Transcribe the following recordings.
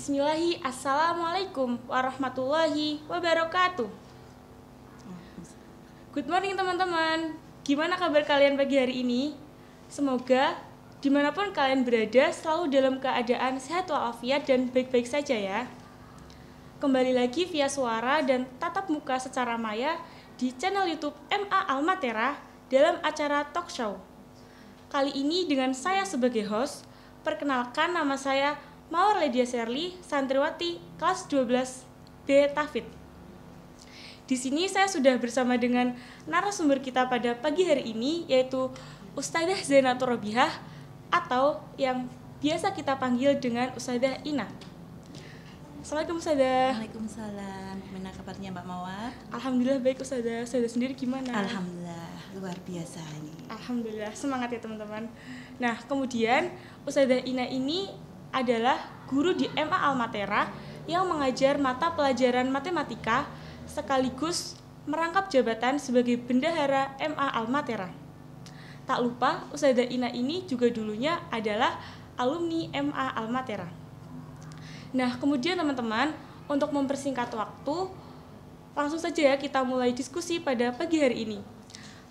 Bismillahi, Assalamualaikum warahmatullahi wabarakatuh. Good morning teman-teman. Gimana kabar kalian pagi hari ini? Semoga dimanapun kalian berada selalu dalam keadaan sehat walafiat dan baik-baik saja ya. Kembali lagi via suara dan tatap muka secara maya di channel YouTube MA Almatera dalam acara talk show. Kali ini dengan saya sebagai host, perkenalkan nama saya Mawar Ledia Sherly, santriwati kelas 12B Tafid. Di sini saya sudah bersama dengan narasumber kita pada pagi hari ini, yaitu Ustadzah Zainatur Robihah atau yang biasa kita panggil dengan Ustadzah Ina. Assalamualaikum Ustadzah. Waalaikumsalam. Gimana kabarnya Mbak Mawar? Alhamdulillah baik Ustadzah. Ustadzah sendiri gimana? Alhamdulillah, luar biasa ini. Alhamdulillah, semangat ya teman-teman. Nah, kemudian Ustadzah Ina ini adalah guru di MA Almatera yang mengajar mata pelajaran matematika sekaligus merangkap jabatan sebagai bendahara MA Almatera. Tak lupa, Ustadzah Ina ini juga dulunya adalah alumni MA Almatera. Nah, kemudian teman-teman, untuk mempersingkat waktu, langsung saja ya kita mulai diskusi pada pagi hari ini.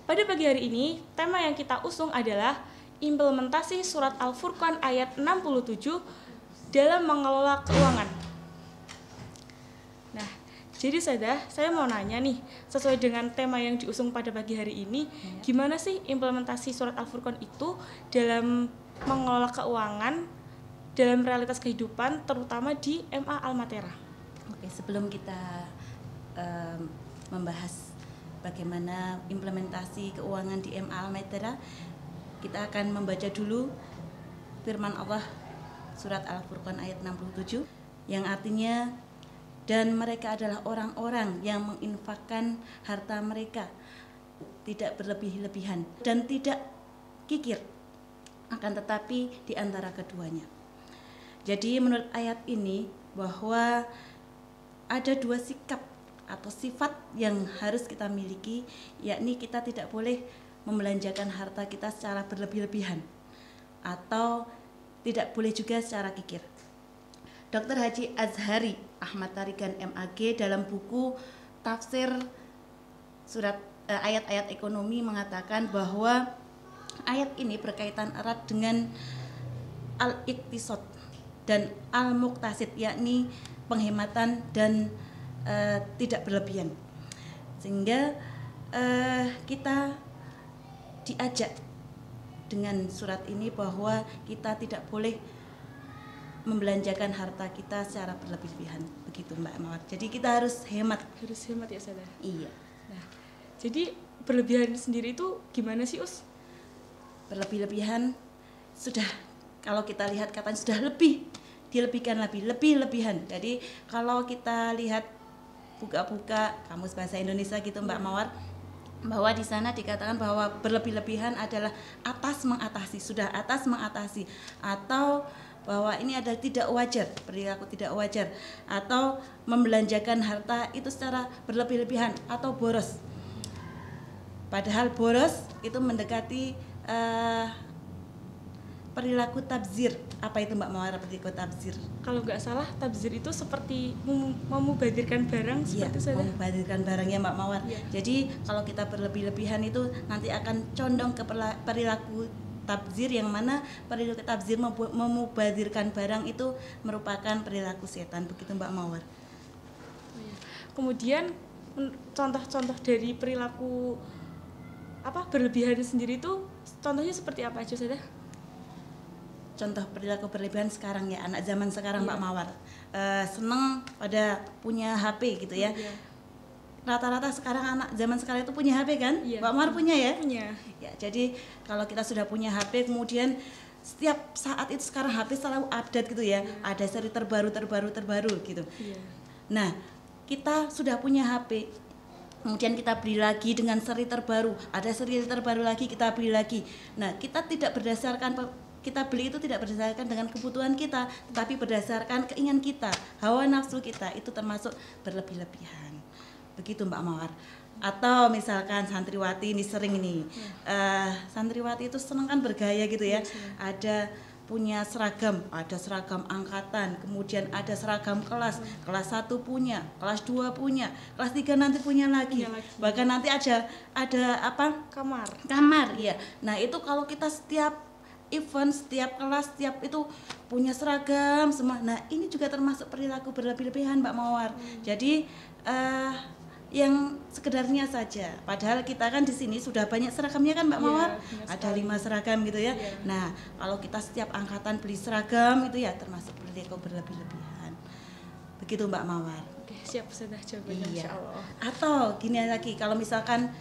Pada pagi hari ini, tema yang kita usung adalah implementasi surat Al-Furqan ayat 67 dalam mengelola keuangan. Nah, jadi saya mau nanya nih, sesuai dengan tema yang diusung pada pagi hari ini, gimana sih implementasi surat Al-Furqan itu dalam mengelola keuangan dalam realitas kehidupan, terutama di MA Almatera? Oke, sebelum kita membahas bagaimana implementasi keuangan di MA Almatera, kita akan membaca dulu firman Allah surat Al-Furqan ayat 67 yang artinya, dan mereka adalah orang-orang yang menginfakkan harta mereka tidak berlebih-lebihan dan tidak kikir, akan tetapi di antara keduanya. Jadi menurut ayat ini bahwa ada dua sikap atau sifat yang harus kita miliki, yakni kita tidak boleh membelanjakan harta kita secara berlebih-lebihan atau tidak boleh juga secara kikir. Dr. Haji Azhari Ahmad Tarigan MAG dalam buku tafsir surat ayat-ayat ekonomi mengatakan bahwa ayat ini berkaitan erat dengan al-iqtisad dan al-muqtasid, yakni penghematan dan tidak berlebihan. Sehingga kita diajak dengan surat ini bahwa kita tidak boleh membelanjakan harta kita secara berlebih-lebihan, begitu Mbak Mawar. Jadi kita harus hemat. Harus hemat ya Ustadzah. Iya. Nah, jadi berlebihan sendiri itu gimana sih Us? Berlebih-lebihan sudah, kalau kita lihat katanya sudah dilebihkan lebih-lebihan. Jadi kalau kita lihat buka-buka kamus bahasa Indonesia gitu Mbak Mawar, bahwa di sana dikatakan bahwa berlebih-lebihan adalah atas mengatasi, sudah atas mengatasi, atau bahwa ini adalah tidak wajar, perilaku tidak wajar, atau membelanjakan harta itu secara berlebih-lebihan atau boros. Padahal boros itu mendekati perilaku tabzir. Apa itu Mbak Mawar, perilaku tabzir? Kalau nggak salah, tabzir itu seperti memubadirkan barang, seperti ya, memubadirkan barangnya Mbak Mawar. Ya. Jadi kalau kita berlebih-lebihan itu nanti akan condong ke perilaku tabzir, yang mana perilaku tabzir memubadirkan barang itu merupakan perilaku setan, begitu Mbak Mawar. Kemudian contoh-contoh dari perilaku berlebihan sendiri itu contohnya seperti apa aja saja? Contoh perilaku berlebihan sekarang ya, anak zaman sekarang Mbak Mawar seneng pada punya HP gitu ya. Rata-rata sekarang anak zaman sekarang itu punya HP kan? Mbak Mawar punya ya? Punya. Ya, jadi kalau kita sudah punya HP, kemudian setiap saat itu sekarang HP selalu update gitu ya. Ada seri terbaru gitu. Nah, kita sudah punya HP, kemudian kita beli lagi dengan seri terbaru, ada seri terbaru lagi kita beli lagi. Nah, kita beli itu tidak berdasarkan dengan kebutuhan kita, tetapi berdasarkan keinginan kita, hawa nafsu kita, itu termasuk berlebih-lebihan. Begitu Mbak Mawar. Atau misalkan santriwati ini sering ini, santriwati itu senang kan bergaya gitu ya. Ada punya seragam, ada seragam angkatan, kemudian ada seragam kelas, kelas 1 punya, kelas 2 punya, kelas 3 nanti punya lagi. Bahkan nanti ada apa? Kamar, ya. Nah, itu kalau kita setiap event, setiap kelas, setiap itu punya seragam semua. Nah, ini juga termasuk perilaku berlebih-lebihan, Mbak Mawar. Jadi yang sekedarnya saja. Padahal kita kan di sini sudah banyak seragamnya kan Mbak Mawar. Ada 5 seragam gitu ya. Nah, kalau kita setiap angkatan beli seragam itu ya termasuk perilaku berlebih-lebihan. Begitu Mbak Mawar. Oke, siap sudah jawabannya, Insya Allah. Atau gini lagi, kalau misalkan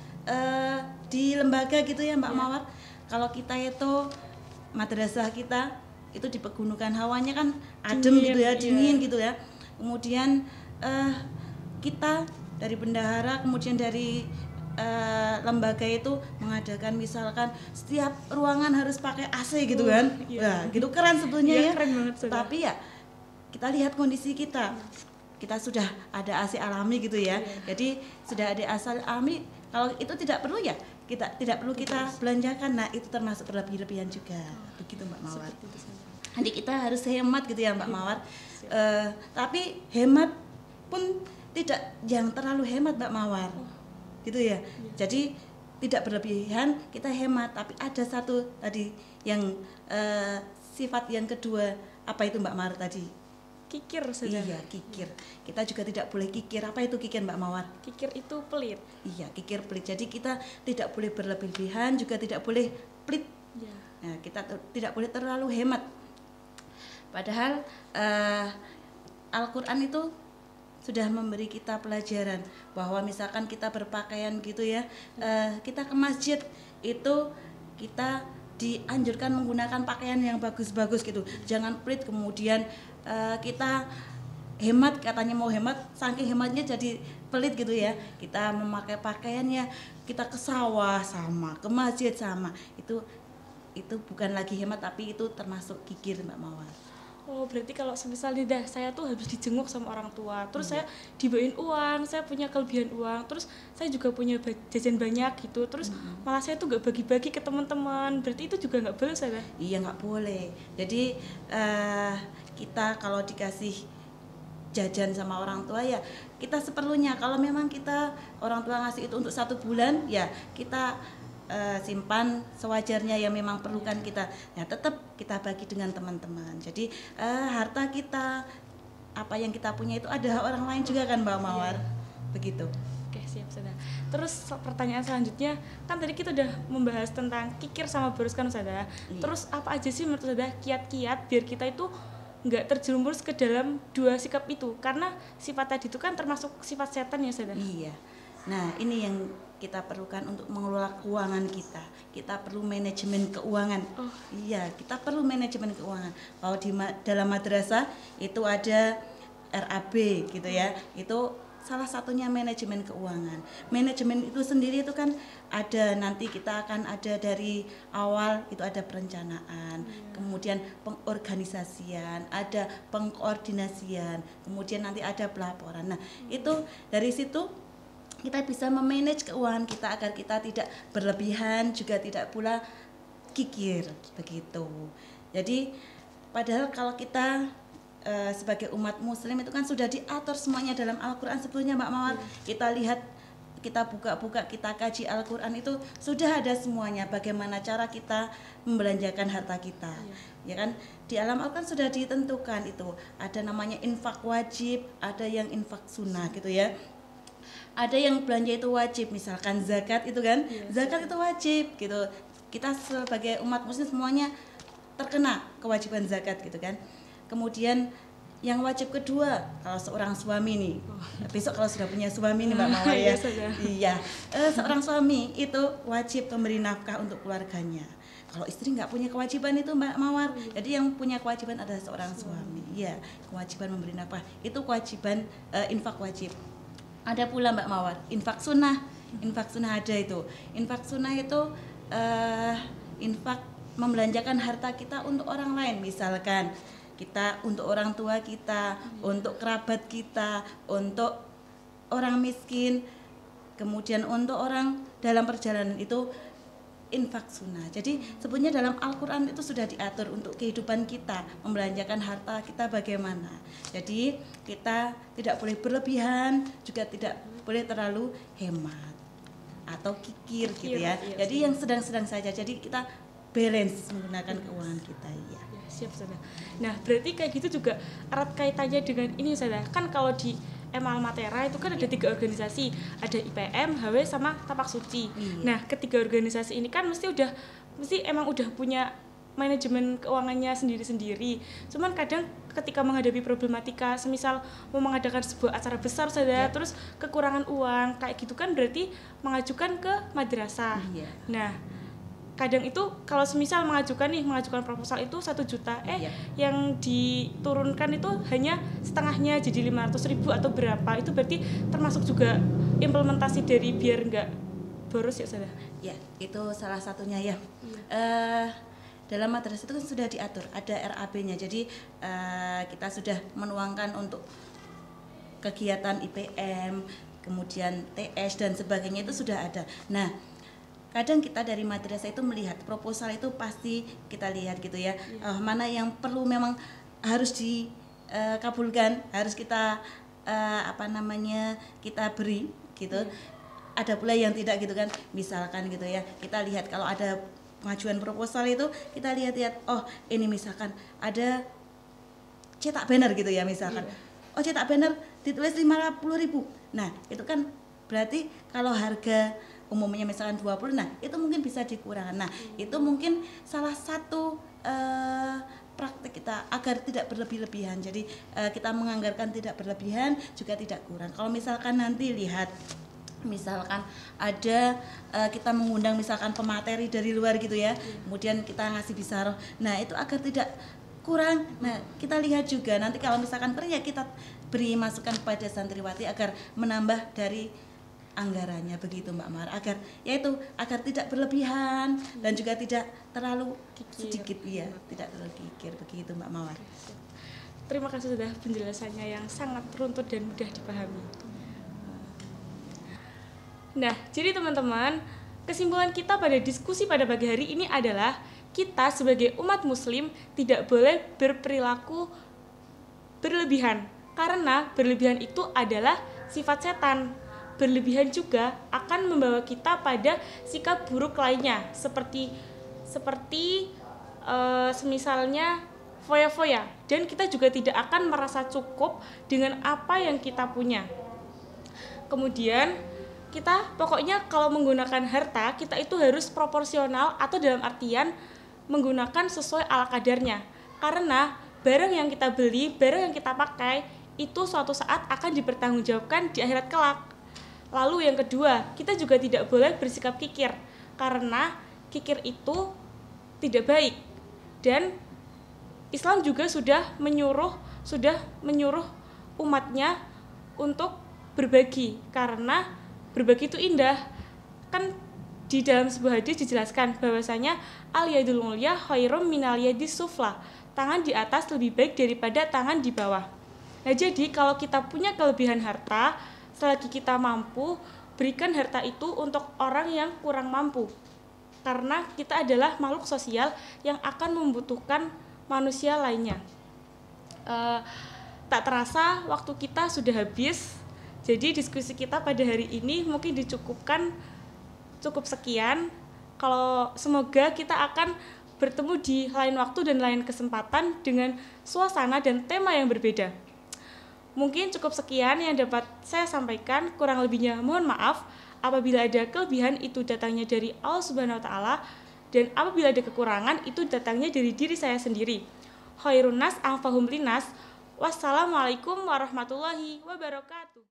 di lembaga gitu ya Mbak Mawar, kalau kita itu madrasah kita itu di pegunungan, hawanya kan adem gitu ya, dingin gitu ya. Kemudian kita dari bendahara, kemudian dari lembaga itu mengadakan misalkan setiap ruangan harus pakai AC gitu kan. Nah, gitu keren sebetulnya ya. Keren banget, tapi ya kita lihat kondisi kita. Kita sudah ada AC alami gitu ya. Jadi sudah ada AC alami, kalau itu tidak perlu ya tidak perlu kita belanjakan. Nah, itu termasuk berlebih-lebihan juga. Begitu Mbak Mawar. Jadi kita harus hemat gitu ya Mbak Mawar. Tapi hemat pun tidak yang terlalu hemat Mbak Mawar, gitu ya. Jadi tidak berlebihan, kita hemat. Tapi ada satu tadi yang sifat yang kedua, apa itu Mbak Mawar tadi? Kikir sudah. Iya, kikir. Kita juga tidak boleh kikir. Apa itu kikir Mbak Mawar? Kikir itu pelit. Iya, kikir pelit. Jadi kita tidak boleh berlebihan, juga tidak boleh pelit. Nah, kita tidak boleh terlalu hemat. Padahal Al-Quran itu sudah memberi kita pelajaran bahwa misalkan kita berpakaian gitu ya, kita ke masjid itu kita dianjurkan menggunakan pakaian yang bagus-bagus gitu, jangan pelit. Kemudian kita hemat, katanya mau hemat, saking hematnya jadi pelit gitu ya. Kita memakai pakaiannya, kita ke sawah sama, ke masjid sama, itu bukan lagi hemat, tapi itu termasuk kikir Mbak Mawar. Oh, berarti kalau misalnya dah saya tuh habis dijenguk sama orang tua, terus saya dibawain uang, saya punya kelebihan uang, terus saya juga punya jajan banyak gitu, terus malah saya tuh gak bagi-bagi ke teman-teman, berarti itu juga nggak boleh saya? Iya, nggak boleh. Jadi kita kalau dikasih jajan sama orang tua ya kita seperlunya. Kalau memang kita orang tua ngasih itu untuk 1 bulan ya kita simpan sewajarnya yang memang perlukan kita. Ya tetap kita bagi dengan teman-teman. Jadi harta kita, apa yang kita punya itu ada orang lain juga kan Mbak Mawar. Begitu. Oke, siap sudah. Terus pertanyaan selanjutnya, kan tadi kita udah membahas tentang kikir sama boros kan Ustazah. Terus apa aja sih menurut Ustazah kiat-kiat biar kita itu nggak terjerumus ke dalam 2 sikap itu? Karena sifat tadi itu kan termasuk sifat setan ya Ustazah. Iya. Nah, ini yang kita perlukan untuk mengelola keuangan kita. Kita perlu manajemen keuangan. Iya, kita perlu manajemen keuangan. Kalau di dalam madrasah itu ada RAB gitu ya. Itu salah satunya manajemen keuangan. Manajemen itu sendiri itu kan ada, nanti kita akan ada dari awal itu ada perencanaan, kemudian pengorganisasian, ada pengkoordinasian, kemudian nanti ada pelaporan. Nah, itu dari situ kita bisa memanage keuangan kita agar kita tidak berlebihan, juga tidak pula kikir begitu. Jadi padahal kalau kita sebagai umat muslim itu kan sudah diatur semuanya dalam Al-Quran sebetulnya Mbak Mawar. Kita lihat, kita buka-buka, kita kaji Al-Quran itu sudah ada semuanya bagaimana cara kita membelanjakan harta kita. Ya kan, di alam Al-Quran sudah ditentukan itu. Ada namanya infak wajib, ada yang infak sunnah gitu ya. Ada yang belanja itu wajib, misalkan zakat itu kan, zakat itu wajib gitu. Kita sebagai umat muslim semuanya terkena kewajiban zakat gitu kan. Kemudian yang wajib kedua, kalau seorang suami nih, besok kalau sudah punya suami nih Mbak Mawar ya, iya, seorang suami itu wajib memberi nafkah untuk keluarganya. Kalau istri nggak punya kewajiban itu Mbak Mawar, jadi yang punya kewajiban adalah seorang suami. Iya, kewajiban memberi nafkah itu kewajiban infak wajib. Ada pula Mbak Mawar, infak sunnah. Infak sunnah ada itu. Infak sunnah itu infak membelanjakan harta kita untuk orang lain. Misalkan kita untuk orang tua kita, untuk kerabat kita, untuk orang miskin, kemudian untuk orang dalam perjalanan itu infak sunnah. Jadi sebenarnya dalam Al-Quran itu sudah diatur untuk kehidupan kita, membelanjakan harta kita bagaimana. Jadi kita tidak boleh berlebihan, juga tidak boleh terlalu hemat atau kikir gitu ya. Iya, Jadi yang sedang-sedang saja. Jadi kita balance menggunakan keuangan kita ya. Ya, siap Ustazah. Nah, berarti kayak gitu juga erat kaitannya dengan ini Ustazah. Kan kalau di MAL Matera itu kan ada 3 organisasi, ada IPM, HW sama Tapak Suci. Nah, ketiga organisasi ini kan mesti emang udah punya manajemen keuangannya sendiri-sendiri. Cuman kadang ketika menghadapi problematika, semisal mau mengadakan sebuah acara besar saja, terus kekurangan uang, kayak gitu kan berarti mengajukan ke madrasah. Nah, kadang itu kalau semisal mengajukan proposal itu 1 juta, yang diturunkan itu hanya setengahnya jadi 500.000 atau berapa, itu berarti termasuk juga implementasi dari biar nggak boros ya Ustazah? Ya, itu salah satunya ya. Dalam madrasah itu kan sudah diatur, ada RAB-nya, jadi kita sudah menuangkan untuk kegiatan IPM, kemudian TS dan sebagainya itu sudah ada. Nah, kadang kita dari madrasah itu melihat proposal itu pasti kita lihat gitu ya, mana yang perlu memang harus dikabulkan, harus kita kita beri gitu. Ada pula yang tidak gitu kan, misalkan gitu ya, kita lihat kalau ada pengajuan proposal itu kita lihat-lihat, oh ini misalkan ada cetak banner gitu ya misalkan, oh cetak banner ditulis 50.000, nah itu kan berarti kalau harga umumnya misalkan 20, nah itu mungkin bisa dikurangkan. Nah itu mungkin salah satu praktek kita agar tidak berlebih-lebihan. Jadi kita menganggarkan tidak berlebihan, juga tidak kurang. Kalau misalkan nanti lihat, misalkan ada kita mengundang misalkan pemateri dari luar gitu ya, kemudian kita ngasih bisaroh, nah itu agar tidak kurang. Nah kita lihat juga nanti kalau misalkan perlu ya kita beri masukan kepada santriwati agar menambah dari anggarannya begitu Mbak Mar, agar tidak berlebihan dan juga tidak terlalu sedikit ya, tidak terlalu kikir begitu Mbak Mawar. Terima kasih sudah penjelasannya yang sangat runtut dan mudah dipahami. Nah, jadi teman-teman, kesimpulan kita pada diskusi pada pagi hari ini adalah kita sebagai umat muslim tidak boleh berperilaku berlebihan, karena berlebihan itu adalah sifat setan. Berlebihan juga akan membawa kita pada sikap buruk lainnya, seperti semisalnya foya-foya, dan kita juga tidak akan merasa cukup dengan apa yang kita punya. Kemudian kita pokoknya kalau menggunakan harta, kita itu harus proporsional atau dalam artian menggunakan sesuai ala kadarnya. Karena barang yang kita beli, barang yang kita pakai itu suatu saat akan dipertanggungjawabkan di akhirat kelak. Lalu yang kedua, kita juga tidak boleh bersikap kikir, karena kikir itu tidak baik. Dan Islam juga sudah menyuruh umatnya untuk berbagi, karena berbagi itu indah. Kan di dalam sebuah hadis dijelaskan bahwasanya al-yadul mulya khairum minal yadis sufla, tangan di atas lebih baik daripada tangan di bawah. Nah jadi kalau kita punya kelebihan harta, selagi kita mampu, berikan harta itu untuk orang yang kurang mampu. Karena kita adalah makhluk sosial yang akan membutuhkan manusia lainnya. Tak terasa waktu kita sudah habis. Jadi diskusi kita pada hari ini mungkin cukup sekian. Kalau semoga kita akan bertemu di lain waktu dan lain kesempatan dengan suasana dan tema yang berbeda. Mungkin cukup sekian yang dapat saya sampaikan, kurang lebihnya mohon maaf. Apabila ada kelebihan itu datangnya dari Allah Subhanahu wa taala, dan apabila ada kekurangan itu datangnya dari diri saya sendiri. Khairun nas anfahum linas. Wassalamualaikum warahmatullahi wabarakatuh.